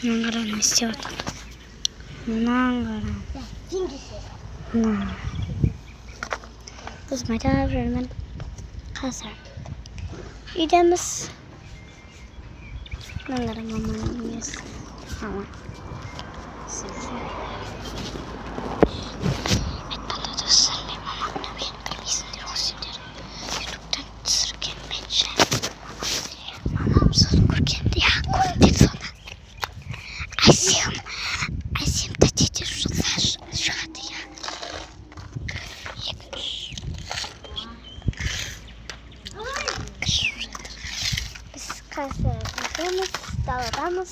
Мынаны қара не істеп жатыр. Мынаны қара. Біз майдалап жүрмін. Қазір үйдеміз. Мынаны қара маманың емес. Мама. Айтпаңдар достар, мен мамамды мен білмейсіңдер ғой сендер. Ютубтан түсірген мен жай. Мамам соны көргенде көрдіңдер соны. Әсем тәтеден шығады я. Біз қазір үйдеміз, даладамыз.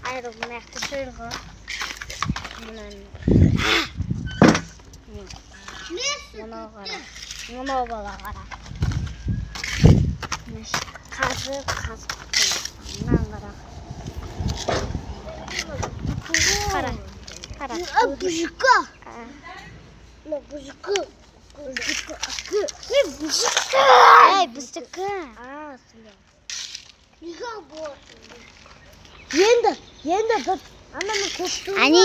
Айрыл мына жақта жүр ғой. Мынау бала қара. Қазып мынаны қара. Қара. Бұжыққа. Бұжыққа. Ей, біздікі. Енді бір ананы көшті. Әне,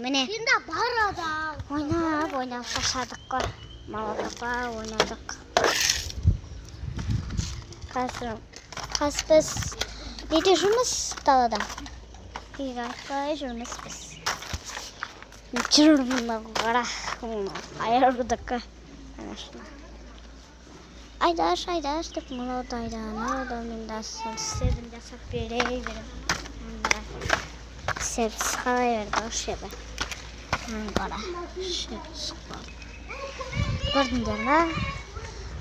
міне. Енді бар адам. Ойнап шашадық қой. Малатапа ойнадық. Қазір біз неде жүрміз далада? Үйге айтпай жүрміз біз. Жүрмін қара. Айырдық. Айдаш деп мынауды айданы мен дасын істедім жасап берей берем. Сепс қалай берді осы еді. Қара. Көрдіңдер ма?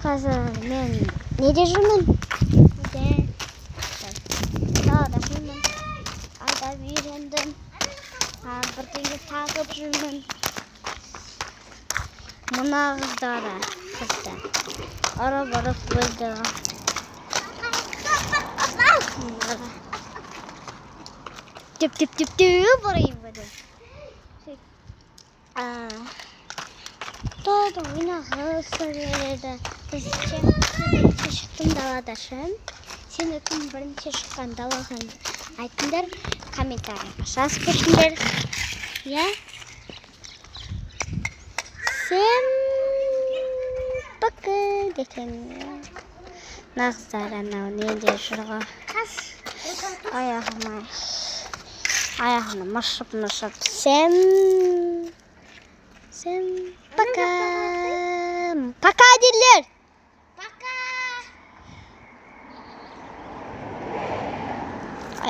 Қазір мен неде жүрмін? Далада жүрмін. Айдап үйрендім. Бірдеңе тағып жүрмін. Мына қыздары қызды. Ара-барып бөлді. Деп барайын бөді. Тоды ойнағы сөйледі. Бізде шықтым даладашын. Сен өкім бірінші шыққан далағын айтыңдар, комментарийға жазып кетіңдер. Сен бақы декен. Нағыздар анау неде жүргі. Аяғыны мұршып. Сен бақы. Пока дерлер.